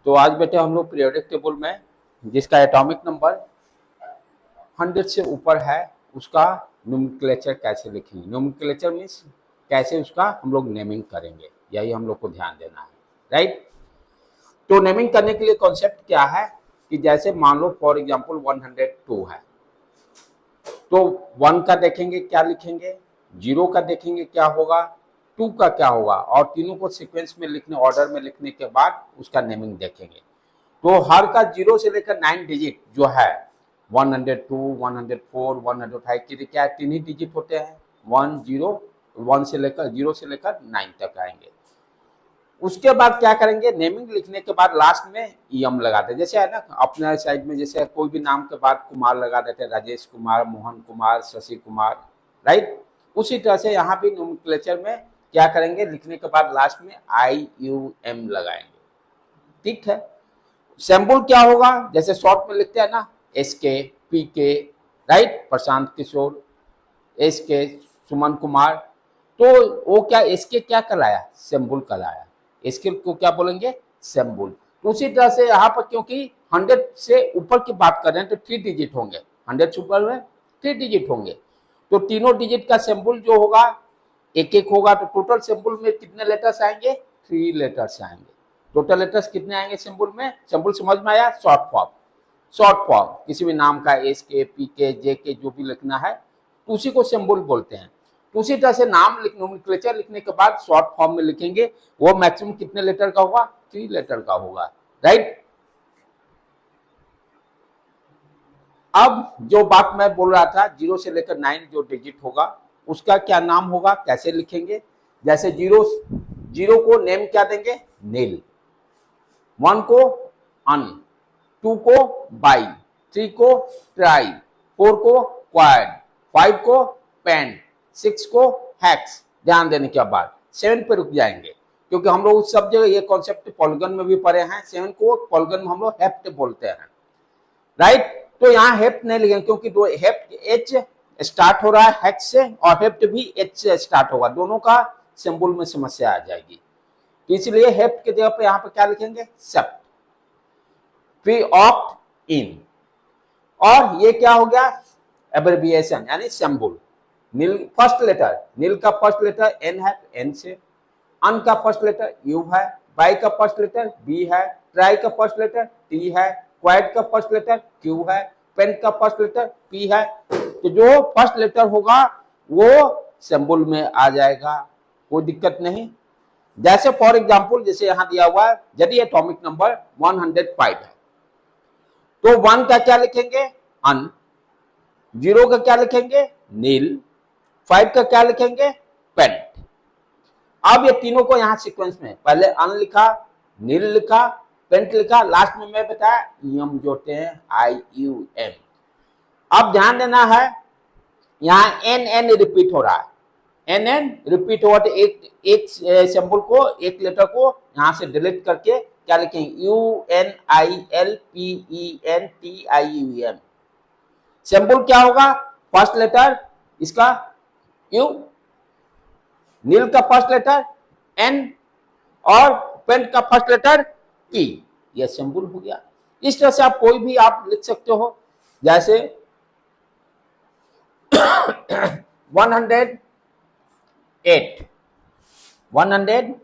तो आज बेटे हम लोग पीरियोडिक टेबल में जिसका एटॉमिक नंबर 100 से ऊपर है उसका नोमेनक्लेचर कैसे लिखेंगे। नोमेनक्लेचर मीन्स कैसे उसका हम लोग नेमिंग करेंगे, यही हम लोग को ध्यान देना है, राइट। तो नेमिंग करने के लिए कॉन्सेप्ट क्या है कि जैसे मान लो फॉर एग्जांपल 102 है, तो 1 का देखेंगे क्या लिखेंगे, 0 का देखेंगे क्या होगा, 2 का क्या होगा, और तीनों को सीक्वेंस में लिखने, ऑर्डर में लिखने के बाद उसका नेमिंग देखेंगे। तो हर का 0 से लेकर 9 डिजिट जो है 102, 104, 105 के लिए क्या 3 ही डिजिट होते हैं, 1 से लेकर 0 से लेकर 9 तक आएंगे। उसके बाद क्या करेंगे, नेमिंग लिखने के बाद लास्ट में ईएम लगाते हैं। जैसे है ना अपने साइड में, जैसे कोई भी नाम के बाद कुमार लगा देते हैं, राजेश कुमार, मोहन कुमार, शशि कुमार, राइट। उसी तरह से यहाँ भी नोमेनक्लेचर में क्या करेंगे, लिखने के बाद लास्ट में IUM लगाएंगे, ठीक है। सिंबल क्या होगा, जैसे शॉर्ट में लिखते हैं ना SK, PK, right, Prashant Kishor, SK, Suman Kumar, तो वो क्या SK क्या कहलाया, सिंबल कहलाया। इसके को क्या बोलेंगे, सिंबल। तो उसी तरह से यहाँ पर क्योंकि 100 से ऊपर की बात कर रहे हैं तो 3 डिजिट होंगे, 100 से ऊपर में 3 डिजिट होंगे, तो तीनों डिजिट का सिंबल जो होगा एक एक होगा। तो टोटल सिंबल में कितने लेटर्स आएंगे, 3 लेटर्स आएंगे। टोटल लेटर्स कितने आएंगे सिंबल में, सिंबल समझ में आया, शॉर्ट फॉर्म, शॉर्ट फॉर्म किसी भी नाम का SK, PK, JK जो भी लिखना है तो उसी को सिंबल बोलते हैं। तो उसी तरह से नाम नोमेनक्लेचर लिखने के बाद शॉर्ट फॉर्म में लिखेंगे, वो मैक्सिमम कितने लेटर का होगा, 3 लेटर का होगा, राइट। अब जो बात मैं बोल रहा था 0 से लेकर 9 जो डिजिट होगा उसका क्या नाम होगा, कैसे लिखेंगे। जैसे 0 को नेम क्या देंगे, नील, 1 को अन, 2 को बाई, 3 को ट्राई, 4 को क्वाड, 5 को पेन, 6 को हैक्स। ध्यान देने के बाद 7 पे रुक जाएंगे क्योंकि हम लोग सब जगह ये कॉन्सेप्ट पॉलीगन में भी पढ़े हैं। 7 को पॉलीगन में हम लोग हेप्ट बोलते हैं, राइट। तो यहाँ हेप्ट नहीं लिखेंगे क्योंकि दो हेप्ट H स्टार्ट हो रहा है हैक्स से और हेप्ट भी H से स्टार्ट होगा, दोनों का सिंबल में समस्या आ जाएगी। तो इसलिए हेप्ट के जगह पे यहाँ पे क्या लिखेंगे, सेप्ट। फिर ऑप्ट इन, और ये क्या हो गया, एब्रिविएशन यानी सिंबल। नील फर्स्ट लेटर, नील का फर्स्ट लेटर N है, N से। अन का फर्स्ट लेटर U है, बाई का फर्स्ट लेटर B है, ट्राई का फर्स्ट लेटर T है, क्वाड का फर्स्ट लेटर Q है, पेन का फर्स्ट लेटर P है। तो जो फर्स्ट लेटर होगा वो सिंबल में आ जाएगा, कोई दिक्कत नहीं। जैसे फॉर एग्जांपल जैसे यहाँ दिया हुआ है, यदि एटॉमिक नंबर 105 है तो 1 का क्या लिखेंगे, अन, 0 का क्या लिखेंगे, नील, 5 का क्या लिखेंगे, पेंट। अब ये तीनों को यहां सीक्वेंस में पहले अन लिखा, नील लिखा, पेंट लिखा, लास्ट में मैं बताया ईएम जोड़ते हैं, IUM। अब ध्यान देना है यहाँ NN रिपीट हो रहा है, NN रिपीट हुआ तो एक सिंबल को, एक लेटर को यहां से डिलीट करके क्या लिखेंगे, UNILPENTIUM। सिंबल क्या होगा, फर्स्ट लेटर इसका U, नील का फर्स्ट लेटर N और पेंट का फर्स्ट लेटर P, यह सिंबल हो गया। इस तरह से आप कोई भी आप लिख सकते हो, जैसे 108, 108,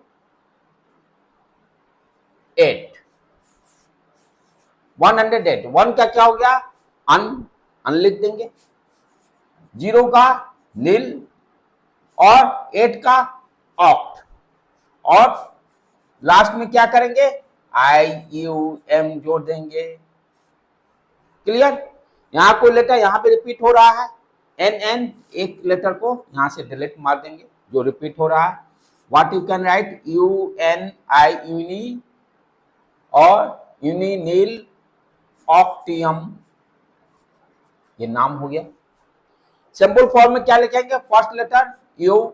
108, 1 का क्या हो गया, अन लिख देंगे, 0 का नील और 8 का ऑक्ट, और लास्ट में क्या करेंगे, IUM जोड़ देंगे। क्लियर, यहां कोई लेटर यहां पे रिपीट हो रहा है, NN एक लेटर को यहां से डिलीट मार देंगे जो रिपीट हो रहा है। What you can write, UNI uni और यूनि नील ऑक्टियम, ये नाम हो गया। सिंबल फॉर्म में क्या लिखेंगे, first letter U,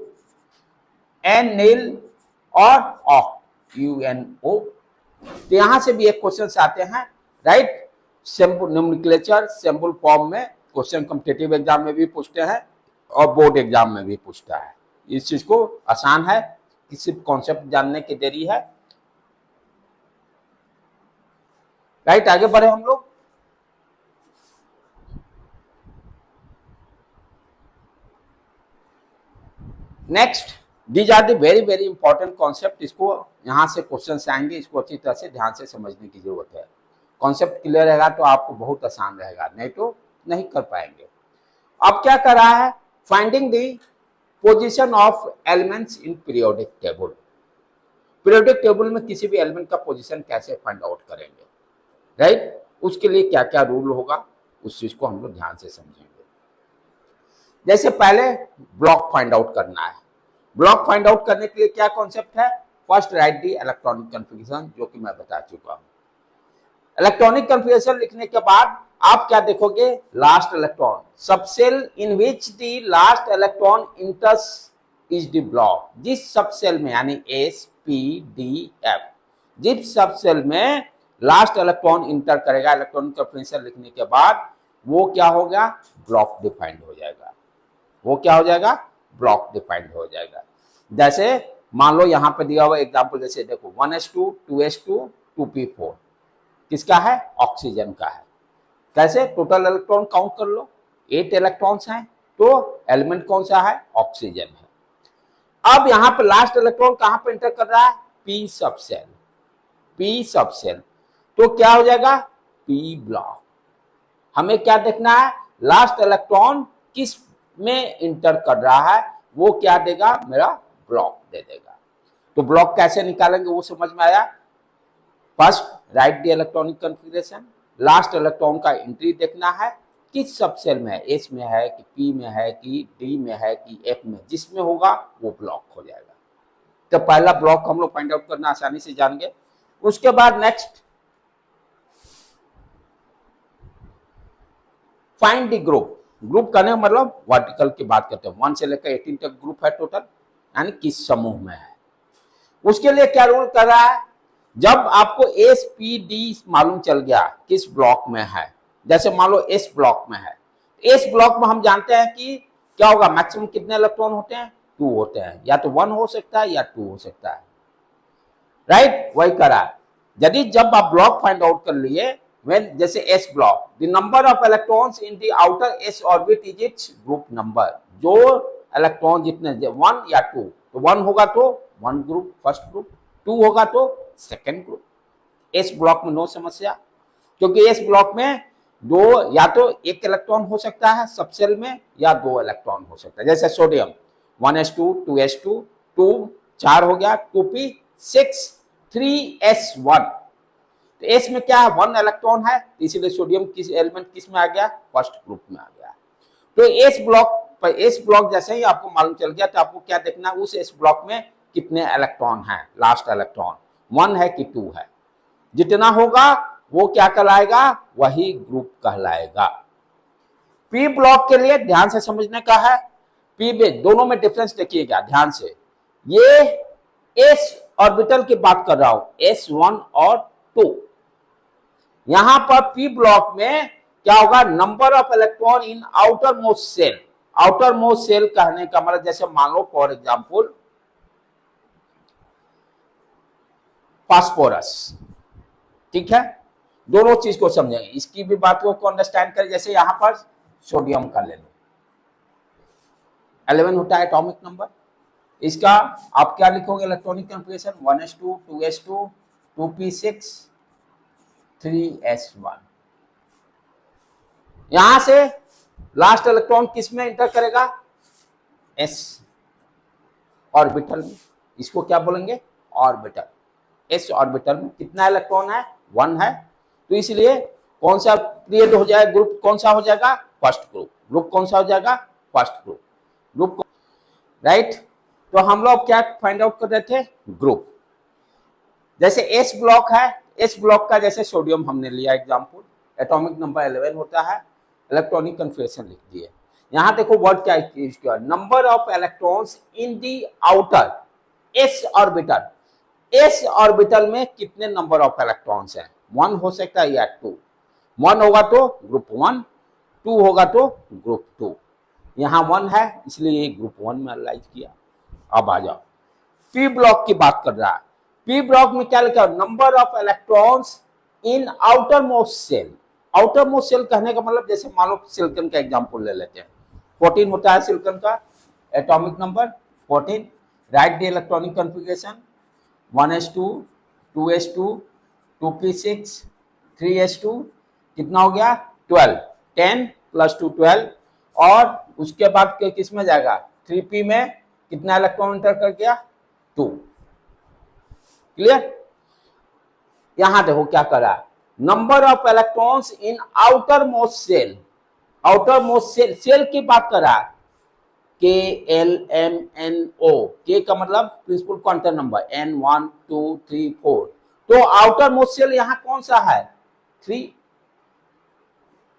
N nil और ऑक्ट UNO। तो यहां से भी एक क्वेश्चन आते हैं, राइट। सिंबल नोमेनक्लेचर सिंबल फॉर्म में क्वेश्चन कॉम्पिटिटिव एग्जाम में भी पूछते हैं और बोर्ड एग्जाम में भी पूछता है। इस चीज को आसान है कि सिर्फ कॉन्सेप्ट जानने की देरी है। राइट, आगे बढ़े हम लोग। Next, these are the very very important concept. इसको यहां से क्वेश्चन आएंगे, इसको अच्छी तरह से ध्यान से समझने की जरूरत है। कॉन्सेप्ट क्लियर रहेगा तो आपको बहुत आसान रहेगा, नहीं तो नहीं कर पाएंगे। अब क्या कर रहा है, finding the position of elements in periodic table. Periodic table में किसी भी एलिमेंट का पोजीशन कैसे फाइंड आउट करेंगे, राइट, उसके लिए क्या क्या रूल होगा, उस चीज को हम लोग ध्यान से समझेंगे। जैसे पहले ब्लॉक फाइंड आउट करना है। ब्लॉक फाइंड आउट करने के लिए क्या कॉन्सेप्ट है, फर्स्ट राइट दी इलेक्ट्रॉनिक कन्फिगरेशन, जो कि मैं बता चुका हूं। इलेक्ट्रॉनिक कन्फिगरेशन लिखने के बाद आप क्या देखोगे, last electron, subshell in which the last electron इंटर्स is the block. जिस सबसेल में, यानी एस पी डी एफ, जिस सबसेल में लास्ट इलेक्ट्रॉन इंटर करेगा इलेक्ट्रॉनिक कन्फिगरेशन लिखने के बाद, वो क्या होगा, ब्लॉक डिफाइंड हो जाएगा। वो क्या हो जाएगा, ब्लॉक डिफाइंड हो जाएगा। जैसे मान लो यहां पे दिया हुआ एग्जांपल, जैसे देखो 1s2 2s2 2p4, किसका है, ऑक्सीजन का है। कैसे, टोटल इलेक्ट्रॉन काउंट कर लो, 8 इलेक्ट्रॉन्स हैं, तो एलिमेंट कौन सा है, ऑक्सीजन है। अब यहां पे लास्ट इलेक्ट्रॉन कहां पे एंटर कर रहा है, पी सबसेल, पी सबसेल, तो क्या हो जाएगा, पी ब्लॉक। हमें क्या देखना है, लास्ट इलेक्ट्रॉन किस में इंटर कर रहा है, वो क्या देगा, मेरा ब्लॉक दे देगा। तो ब्लॉक कैसे निकालेंगे वो समझ में आया। First right the electronic configuration, last electron का एंट्री देखना है, किस सबसेल में है, एस में है कि पी में है कि डी में है कि एफ में, जिसमें होगा वो ब्लॉक हो जाएगा। तो पहला ब्लॉक हम लोग फाइंड आउट करना आसानी से जान गए। उसके बाद next, find the group. Group करने का मतलब वर्टिकल की बात करते हैं, 1 से लेकर 18 तक ग्रुप है टोटल, यानी किस समूह में है। उसके लिए क्या रूल कर रहा है, जब आपको एस पी डी मालूम चल गया किस ब्लॉक में है, जैसे मान लो एस ब्लॉक में है, एस ब्लॉक में हम जानते हैं कि क्या होगा, मैक्सिमम कितने इलेक्ट्रॉन होते हैं, 2 होते हैं, या तो 1 हो सकता है या 2 हो सकता है, राइट, वही करा। यदि जब आप ब्लॉक फाइंड आउट कर लिए, when जैसे s block, the number of electrons in the outer s orbit is its group number। जो इलेक्ट्रॉन जितने 1 या 2, तो 1 होगा तो 1 ग्रुप फर्स्ट ग्रुप, 2 होगा तो सेकंड ग्रुप। s ब्लॉक में नो समस्या, क्योंकि s ब्लॉक में दो या तो एक इलेक्ट्रॉन हो सकता है सबसेल में, या 2 इलेक्ट्रॉन हो सकता है। जैसे सोडियम 1s2 2s2 2 4 हो गया, 2p6 3s1, तो एस में क्या है, 1 इलेक्ट्रॉन है, इसीलिए सोडियम किस एलिमेंट किस में आ गया, फर्स्ट ग्रुप में आ गया। तो एस ब्लॉक पर, एस ब्लॉक जैसे ही आपको मालूम चल गया, तो आपको क्या देखना, उस एस ब्लॉक में कितने इलेक्ट्रॉन हैं, लास्ट इलेक्ट्रॉन 1 है कि 2 है, जितना होगा वो क्या कहलाएगा, वही ग्रुप कहलाएगा। पी ब्लॉक के लिए ध्यान से समझने का है, पी में दोनों में डिफरेंस देखिएगा ध्यान से। ये एस ऑर्बिटल की बात कर रहा हूं, S1 और 2। यहां पर पी ब्लॉक में क्या होगा, number of electron in outermost shell. Outermost shell कहने का मतलब, जैसे मान लो फॉर एग्जांपल फास्फोरस, ठीक है, दोनों चीज को समझेंगे, इसकी भी बातों को अंडरस्टैंड करें। जैसे यहां पर सोडियम का ले लो, 11 होता है एटॉमिक नंबर, इसका आप क्या लिखोगे, electronic configuration 1s2 2s2 2p6 3s1। यहां से लास्ट इलेक्ट्रॉन किस में इंटर करेगा, s ऑर्बिटल में, इसको क्या बोलेंगे, ऑर्बिटल। s ऑर्बिटल में कितना इलेक्ट्रॉन है, 1 है, तो इसलिए कौन सा पीरियड हो जाएगा, ग्रुप कौन सा हो जाएगा, फर्स्ट ग्रुप। ग्रुप कौन सा हो जाएगा, फर्स्ट ग्रुप। Group right. तो हम लोग क्या फाइंड आउट कर रहे थे, ग्रुप। जैसे एस ब्लॉक है, एस ब्लॉक का जैसे सोडियम हमने लिया एग्जांपल, एटॉमिक नंबर 11 होता है, इलेक्ट्रॉनिक कन्फिगरेशन लिख दिए। यहां देखो वर्ड क्या यूज किया, number of electrons in the outer S orbital. S orbital में कितने नंबर ऑफ इलेक्ट्रॉन्स हैं, 1 हो सकता है या 2। 1 होगा तो ग्रुप 1, 2 होगा तो ग्रुप 2। यहां 1 है इसलिए ग्रुप 1 में अलाइज किया। अब आ जाओ, पी ब्लॉक की बात कर रहा है। पी ब्लॉक में क्या लिखा, number of electrons in outermost shell. Outermost shell कहने का मतलब जैसे मान लो सिलिकॉन का एग्जांपल ले लेते हैं, 14 होता है सिलिकॉन का atomic number 14। Right the electronic configuration 1s2 2s2 2p6 3s2 कितना हो गया 12, 10 + 2 12, और उसके बाद किस में जाएगा 3p में कितना इलेक्ट्रॉन एंटर कर गया 2। क्लियर। यहां देखो क्या कर रहा है, number of electrons in outermost shell. Outermost shell, shell की बात कर रहा है, KLMNO, के का मतलब प्रिंसिपल क्वांटम नंबर N 1 2 3 4। तो आउटर मोस्ट सेल यहां कौन सा है 3,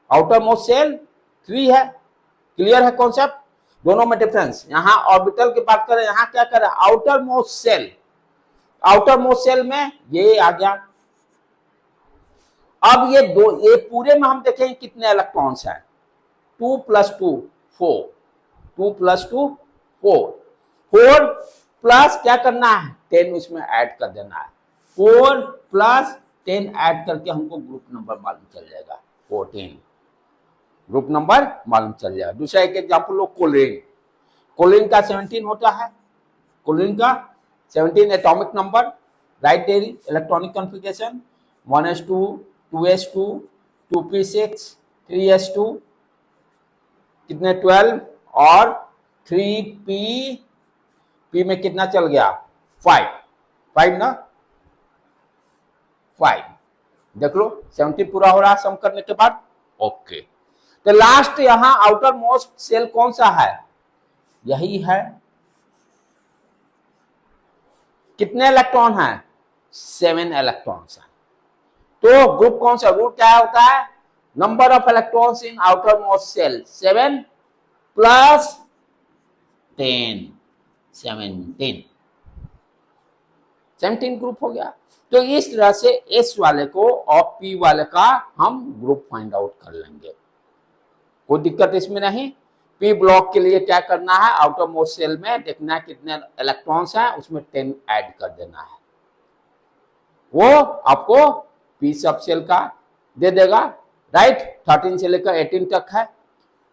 आउटर मोस्ट सेल 3 है। क्लियर है कॉन्सेप्ट, दोनों में डिफरेंस। यहां ऑर्बिटल की बात करें, यहां क्या कर रहा है outermost shell, outermost shell में ये आ गया। अब ये दो, ये पूरे में हम देखेंगे कितने इलेक्ट्रॉन्स हैं 2 + 2 4, 2 + 2 4, 4 प्लस क्या करना है 10 उसमें ऐड कर देना है, 4 + 10 ऐड करके हमको ग्रुप नंबर मालूम चल जाएगा 14, ग्रुप नंबर मालूम चल जाएगा। दूसरा एक एग्जांपल लो कोलिन, कोलिन का 17 होता है, कोलिन का 17 atomic number. Write their electronic configuration 1s2 2s2 2p6 3s2 कितने 12, और 3p में कितना चल गया 5, 5 ना 5। देख लो 17 पूरा हो रहा सम करने के बाद। ओके, तो लास्ट यहां आउटर मोस्ट सेल कौन सा है, यही है। कितने इलेक्ट्रॉन है 7 इलेक्ट्रॉन्स है। तो ग्रुप कौन सा, रूट क्या होता है number of electrons in outermost shell 7 + 10 17 group हो गया। तो इस तरह से एस वाले को और पी वाले का हम ग्रुप फाइंड आउट कर लेंगे, कोई दिक्कत इसमें नहीं। पी ब्लॉक के लिए क्या करना है आउटर मोस्ट सेल में देखना है कितने इलेक्ट्रॉन्स हैं, उसमें 10 ऐड कर देना है, वो आपको पी सब सेल का दे देगा। राइट, 13 से लेकर 18 तक है।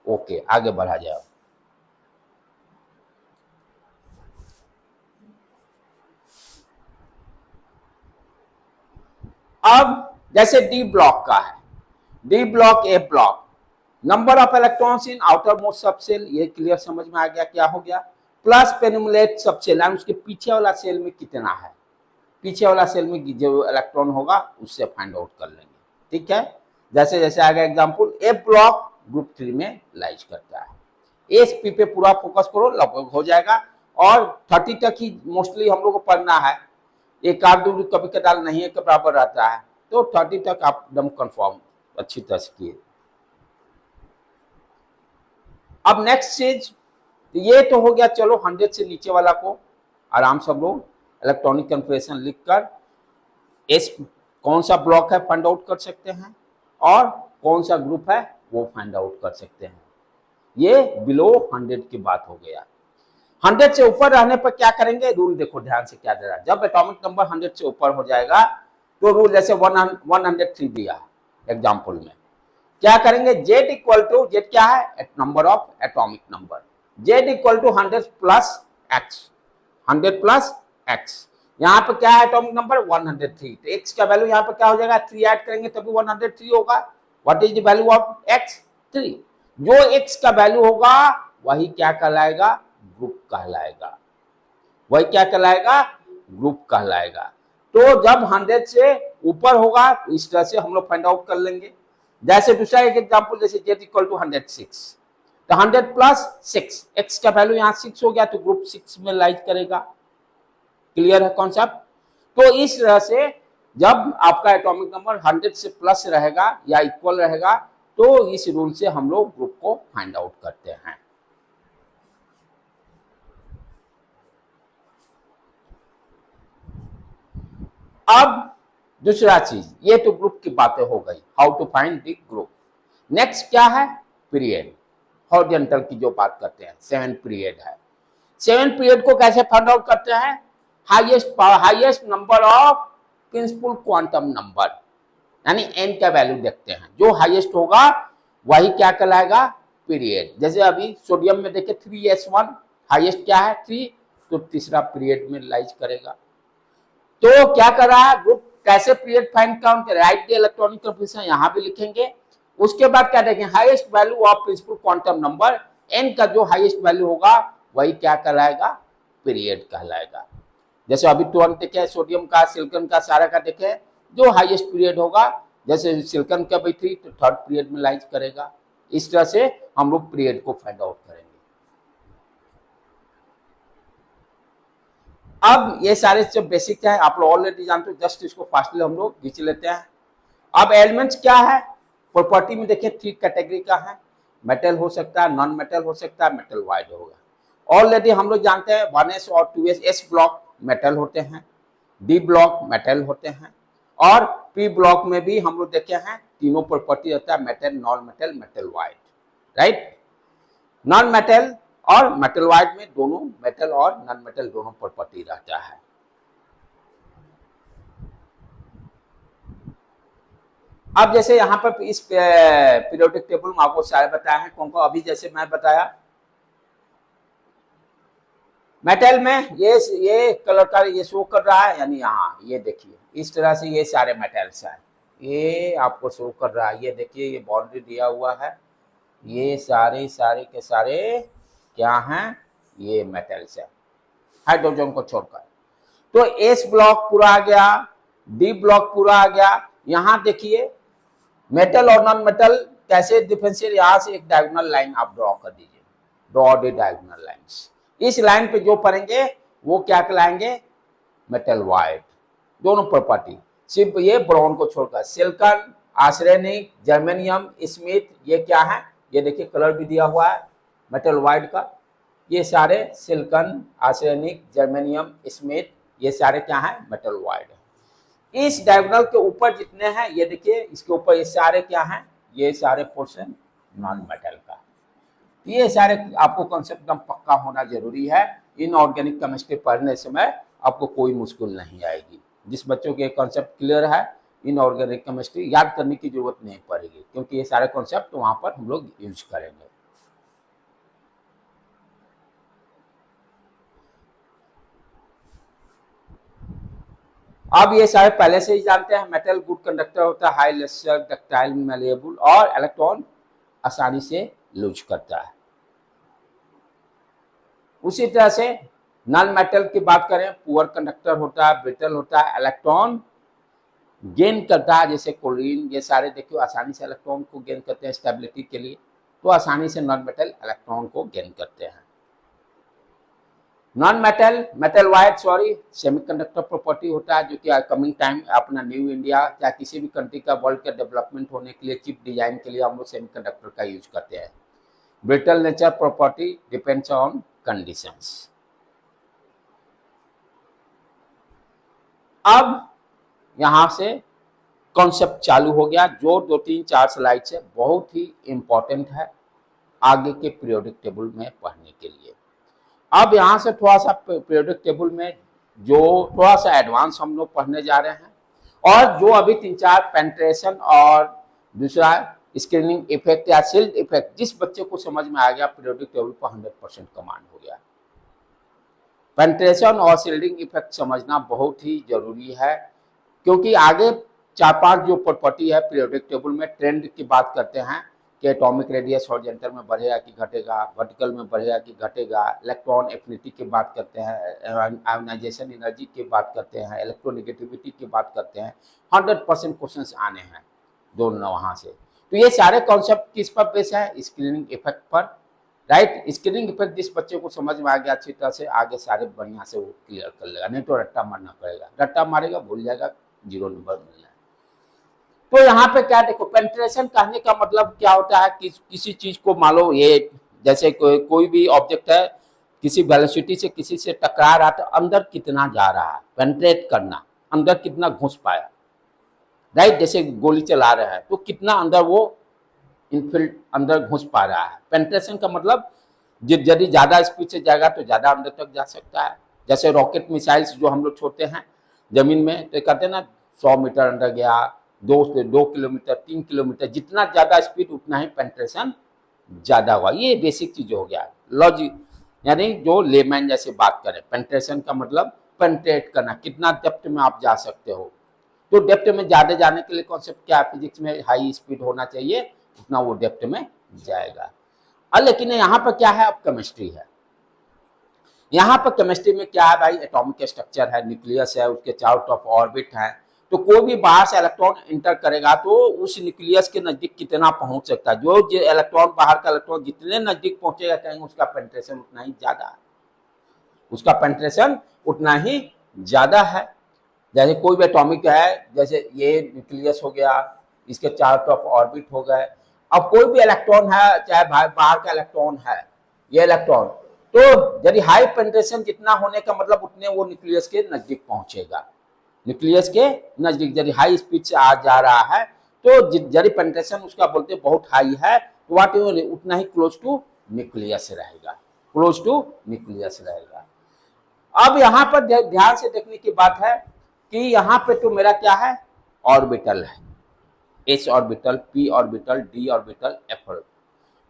ओके, आगे बढ़ा जाओ। अब जैसे डी ब्लॉक का है, D block A block, number of electrons in outer most subshell, ये क्लियर समझ में आ गया क्या हो गया, प्लस पेनिमुलेट सबसेल, उसके पीछे वाला सेल में कितना है, पीछे वाला सेल में जो इलेक्ट्रॉन होगा उससे फाइंड आउट कर लेंगे। ठीक है, जैसे जैसे आगे एग्जांपल, ए ब्लॉक ग्रुप 3 में लाइज करता है। एस पी पे पूरा फोकस करो, लगभग हो जाएगा। और 30 तक ही मोस्टली हम लोग को पढ़ना है, एक आध दूर कभी कदार नहीं है के बराबर रहता है, तो 30 तक आप एकदम कंफर्म अच्छी तरह से किए। अब नेक्स्ट चीज, ये तो हो गया, चलो 100 से नीचे वाला को आराम से हम लोग इलेक्ट्रॉनिक कन्फिगरेशन लिखकर एस कौन सा ब्लॉक है फाइंड आउट कर सकते हैं, और कौन सा ग्रुप है वो फाइंड आउट कर सकते हैं। ये बिलो 100 की बात हो गया। 100 से ऊपर रहने पर क्या करेंगे, रूल देखो ध्यान से क्या दे रहा है। जब एटॉमिक नंबर 100 से ऊपर हो जाएगा तो रूल जैसे 103 दिया एग्जाम्पल में, क्या करेंगे, जेड इक्वल टू, जेड क्या है number of atomic number, Z equal to 100 + x, 100 + x। यहाँ पे क्या है एटॉमिक नंबर 103, तो x का वैल्यू यहाँ पे क्या हो जाएगा 3 ऐड करेंगे तभी 103 होगा। What is the value of x 3, जो x का वैल्यू होगा वही क्या कहलाएगा ग्रुप कहलाएगा, वही क्या कहलाएगा ग्रुप कहलाएगा। तो जब 100 से ऊपर होगा तो इस तरह से हम लोग फाइंड आउट कर लेंगे। जैसे दूसरा एक एग्जांपल, जैसे z इक्वल टू 106, तो 100 + 6, x का वैल्यू यहाँ 6 हो गया तो ग्रुप 6 में लाइज करेगा। क्लियर है कॉन्सेप्ट। तो इस तरह से जब आपका एटॉमिक नंबर 100 से प्लस रहेगा या इक्वल रहेगा तो इस रूल से हम लोग ग्रुप को फाइंड आउट करते हैं। अब दूसरा चीज, ये तो ग्रुप की बातें हो गई, how to find the group. Next क्या है, पीरियड, हॉरिजॉन्टल की जो बात करते हैं 7 पीरियड है। 7 पीरियड को कैसे फाइंड आउट करते हैं, highest number of principal quantum number, यानी एन का वैल्यू देखते हैं, जो हाईएस्ट होगा वही क्या कहलाएगा, पीरियड। जैसे अभी सोडियम में देखे 3s1 हाईएस्ट क्या है 3, तो तीसरा पीरियड में लाइज करेगा। तो क्या कर रहा है ग्रुप, कैसे पीरियड फाइंड काउंट करे, राइट द इलेक्ट्रॉनिक कंफर्मेशन यहां भी लिखेंगे। उसके बाद क्या देखेंगे, highest value of principal quantum number, n का जो हाईएस्ट वैल्यू होगा वही क्या कहलाएगा, पीरियड कहलाएगा। जैसे अभी तुरंत देखे सोडियम का, सिलिकॉन का, सारा का देखे, जो हाईएस्ट पीरियड होगा, जैसे सिलिकॉन का भी 3 तो थर्ड पीरियड में लाइज करेगा। इस तरह से हम लोग पीरियड को फाइंड आउट करेंगे। अब ये सारे जो बेसिक है आप लोग ऑलरेडी जानते हो, जस्ट इसको फास्टली हम लोग खींच लेते हैं। अब एलिमेंट्स क्या है, प्रॉपर्टी में देखिए 3 कैटेगरी का है, मेटल हो सकता है, नॉन मेटल हो सकता है, मेटल वाइड होगा। ऑलरेडी हम लोग जानते हैं 1s और 2s, एस ब्लॉक मेटल होते हैं, डी ब्लॉक मेटल होते हैं, और पी ब्लॉक में भी हम लोग देखे हैं तीनों प्रॉपर्टी होता है, metal, non metal, metal wide, right. Non metal और मेटल वाइड में दोनों मेटल और नॉन मेटल दोनों प्रॉपर्टी रहता है। अब जैसे यहाँ पर इस पीरियोडिक टेबल में आपको सारे बताया है कौन कौन, अभी जैसे मैं बताया मेटल में ये कलर का ये शो कर रहा है, यानी यहाँ ये देखिए इस तरह से ये सारे मेटल्स हैं, ये आपको शो कर रहा है, ये देखिए ये बाउंड्री दिया हुआ है, ये सारे सारे के सारे क्या हैं, ये मेटल्स है हाइड्रोजन को छोड़कर। तो एस ब्लॉक पूरा आ गया, डी ब्लॉक पूरा आ गया। यहाँ देखिए मेटल और नॉन मेटल कैसे डिफरेंशिएट, यहाँ से एक डायगोनल लाइन आप ड्रॉ कर दीजिए, ड्रॉ द डायगोनल लाइंस। इस लाइन पे जो पढ़ेंगे वो क्या कहलाएंगे, मेटल वाइड, दोनों प्रॉपर्टी, सिर्फ ये ब्राउन को छोड़कर। सिलिकॉन, आर्सेनिक, जर्मेनियम, स्मिथ, ये क्या है, ये देखिए कलर भी दिया हुआ है मेटल वाइड का, ये सारे सिलिकॉन, आर्सेनिक, जर्मेनियम, स्मिथ, ये सारे क्या है, मेटल वाइड है। इस डायगोनल के ऊपर जितने हैं ये देखिए, इसके ऊपर ये सारे क्या हैं, ये सारे पोर्शन नॉन मेटल का। ये सारे आपको कॉन्सेप्ट एकदम पक्का होना जरूरी है। इनऑर्गेनिक केमिस्ट्री पढ़ने समय आपको कोई मुश्किल नहीं आएगी। जिस बच्चों के कॉन्सेप्ट क्लियर है, इनऑर्गेनिक केमिस्ट्री याद करने की जरूरत नहीं पड़ेगी, क्योंकि ये सारे कॉन्सेप्ट वहां पर हम लोग यूज करेंगे। अब ये सारे पहले से ही जानते हैं, मेटल गुड कंडक्टर होता है, हाई लेस्टर, डक्टाइल, मैलेबल, और इलेक्ट्रॉन आसानी से लूज करता है। उसी तरह से नॉन मेटल की बात करें, पुअर कंडक्टर होता है, ब्रिटल होता है, इलेक्ट्रॉन गेन करता है, जैसे क्लोरीन, ये सारे देखियो आसानी से इलेक्ट्रॉन को गेन करते हैं स्टेबिलिटी के लिए, तो आसानी से नॉन मेटल इलेक्ट्रॉन को गेन करते हैं। Non metal, metal wide sorry, semiconductor property होता है, जो कि कमिंग टाइम अपना न्यू इंडिया या किसी भी कंट्री का वर्ल्ड का डेवलपमेंट होने के लिए, चिप डिजाइन के लिए हम लोग सेमीकंडक्टर का यूज करते हैं। Brittle nature property depends on conditions. अब यहां से कॉन्सेप्ट चालू हो गया, जो 2-3-4 स्लाइड से बहुत ही इंपॉर्टेंट है आगे के पीरियोडिक टेबल में पढ़ने के लिए। अब यहाँ से थोड़ा सा पीरियोडिक टेबल में जो थोड़ा सा एडवांस हम लोग पढ़ने जा रहे हैं, और जो अभी 3-4 पेंट्रेशन और दूसरा स्क्रीनिंग इफेक्ट या शील्ड इफेक्ट, जिस बच्चे को समझ में आ गया पीरियोडिक टेबल पर 100% कमांड हो गया। पेंट्रेशन और शील्डिंग इफेक्ट समझना बहुत ही जरूरी है, क्योंकि आगे 4-5 जो प्रॉपर्टी है पीरियोडिक टेबल में ट्रेंड की बात करते हैं कि एटॉमिक रेडियस हॉरिजॉन्टल में बढ़ेगा कि घटेगा, वर्टिकल में बढ़ेगा कि घटेगा, इलेक्ट्रॉन एफिनिटी की बात करते हैं, आयोनाइजेशन एनर्जी की बात करते हैं, इलेक्ट्रोनेगेटिविटी की बात करते हैं, 100% क्वेश्चंस आने हैं दोनों वहाँ से। तो ये सारे कॉन्सेप्ट किस पर बेस है, स्क्रीनिंग इफेक्ट पर, राइट। स्क्रीनिंग इफेक्ट जिस बच्चे को समझ में आ गया अच्छी तरह से, आगे सारे बढ़िया से वो क्लियर कर लेगा, नहीं तो रट्टा मारना पड़ेगा, रट्टा मारेगा भूल जाएगा, 0 नंबर मिलना है। तो यहाँ पे क्या देखो, पेंट्रेशन कहने का मतलब क्या होता है कि किसी चीज को मान लो, ये जैसे कोई भी ऑब्जेक्ट है किसी वेलोसिटी से किसी से टकरा रहा, तो अंदर कितना जा रहा है, पेंट्रेट करना, अंदर कितना घुस पाया, राइट। जैसे गोली चला रहे हैं तो कितना अंदर वो इनफील्ड अंदर घुस पा रहा है। पेंट्रेशन का मतलब यदि ज्यादा स्पीड से जाएगा तो ज्यादा अंदर तक जा सकता है। जैसे रॉकेट मिसाइल्स जो हम लोग छोड़ते हैं जमीन में, तो कहते हैं ना 100 मीटर अंदर गया, दो किलोमीटर 3 किलोमीटर, जितना ज्यादा स्पीड उतना ही पेंट्रेशन ज्यादा होगा। ये बेसिक चीज हो गया लॉजिक, यानी जो लेमैन जैसे बात करें, पेंट्रेशन का मतलब पेंट्रेट करना, कितना डेप्थ में आप जा सकते हो। तो डेप्थ में ज्यादा जाने के लिए कॉन्सेप्ट क्या है, फिजिक्स में हाई स्पीड होना चाहिए, उतना वो डेप्थ में जाएगा। और लेकिन यहाँ पर क्या है, अब केमिस्ट्री है। यहाँ पर केमिस्ट्री में क्या है भाई, एटॉमिक स्ट्रक्चर है, न्यूक्लियस है, उसके चारों तरफ ऑर्बिट है। तो कोई भी बाहर से इलेक्ट्रॉन इंटर करेगा तो उस न्यूक्लियस के नजदीक कितना पहुंच सकता है, जो इलेक्ट्रॉन बाहर का इलेक्ट्रॉन जितने नजदीक पहुंचेगा कहेंगे उसका पेंट्रेशन उतना ही ज्यादा है, उसका पेंट्रेशन उतना ही ज्यादा है। जैसे कोई भी एटॉमिक है, जैसे ये न्यूक्लियस हो गया, इसके चारों तरफ ऑर्बिट हो गए। अब कोई भी इलेक्ट्रॉन है, चाहे बाहर का इलेक्ट्रॉन है, ये इलेक्ट्रॉन, तो यदि हाई पेंट्रेशन जितना होने का मतलब उतने वो न्यूक्लियस के नजदीक पहुंचेगा, न्यूक्लियस के नजदीक। यदि हाई स्पीड से आ जा रहा है तो यदि पेंट्रेशन उसका बोलते बहुत हाई है तो वाट उतना ही क्लोज टू न्यूक्लियस रहेगा, क्लोज टू न्यूक्लियस रहेगा। अब यहाँ पर ध्यान से देखने की बात है कि यहाँ पे तो मेरा क्या है, ऑर्बिटल है, S orbital, P orbital, D orbital, F orbital.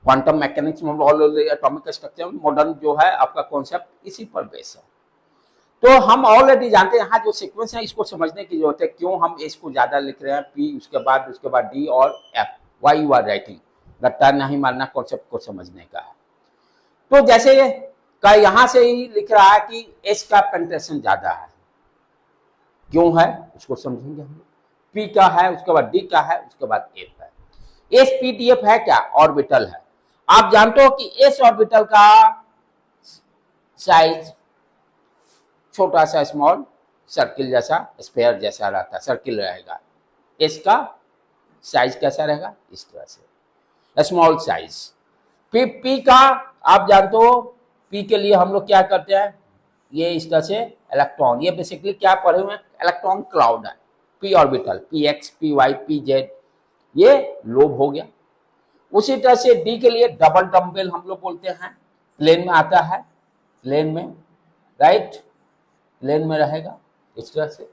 Quantum mechanics में एटॉमिक स्ट्रक्चर में मॉडर्न जो है आपका कॉन्सेप्ट इसी पर बेस है। तो हम ऑलरेडी जानते हैं, यहाँ जो सीक्वेंस है इसको समझने की जरूरत है, क्यों हम एस को ज्यादा लिख रहे हैं, पी उसके बाद डी और f, why you are writing, रट्टा नहीं मारना, कॉन्सेप्ट को समझने का है। तो जैसे का यहाँ से ही लिख रहा है कि एस का पेंट्रेशन ज्यादा है, क्यों है उसको समझेंगे हम। पी का है, उसके बाद डी का है, उसके बाद एफ है। एस पी डी एफ है क्या, ऑर्बिटल है। आप जानते हो कि एस ऑर्बिटल का साइज छोटा सा, स्मॉल सर्किल जैसा, स्फेयर जैसा रहता है, सर्किल रहेगा। एस का साइज कैसा रहेगा, इस तरह से, स्मॉल साइज। पी का आप जानते हो, पी के लिए हम लोग क्या करते हैं, ये इस तरह से इलेक्ट्रॉन, ये बेसिकली क्या पढ़े हुए हैं, इलेक्ट्रॉन क्लाउड है। P orbital, p x, p y, p z, ये लोब हो गया। उसी तरह से डी के लिए डबल डम्बेल हम लोग बोलते हैं, प्लेन में आता है, प्लेन में, राइट, प्लेन में रहेगा इस तरह से।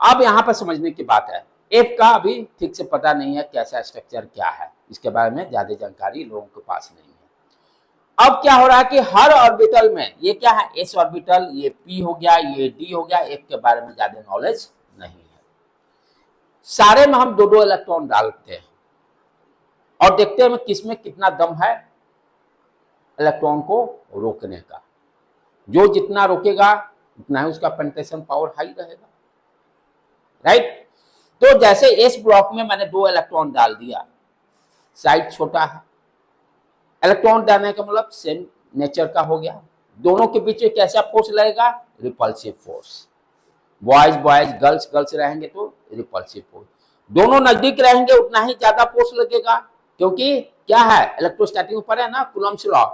अब यहाँ पर समझने की बात है, एफ का अभी ठीक से पता नहीं है कैसा स्ट्रक्चर क्या है, इसके बारे में ज्यादा जानकारी लोगों के पास नहीं है। अब क्या हो रहा है कि हर ऑर्बिटल में, ये क्या है, एस ऑर्बिटल, ये पी हो गया, ये डी हो गया, एफ के बारे में ज्यादा नॉलेज नहीं है। सारे में हम दो दो इलेक्ट्रॉन डालते हैं और देखते हैं किसमें कितना दम है इलेक्ट्रॉन को रोकने का। जो जितना रोकेगा उतना ही उसका पेंट्रेशन पावर हाई रहेगा, राइट। तो जैसे एस ब्लॉक में मैंने दो इलेक्ट्रॉन डाल दिया, साइज छोटा है, इलेक्ट्रॉन डालने का मतलब सेम नेचर का हो गया। दोनों के बीच में कैसा फोर्स लगेगा, repulsive force. Boys boys, girls girls रहेंगे तो रिपल्सिव फोर्स। दोनों नजदीक रहेंगे उतना ही ज्यादा फोर्स लगेगा, क्योंकि क्या है, इलेक्ट्रोस्टैटिक ऊपर है ना, कूलम्ब्स लॉ,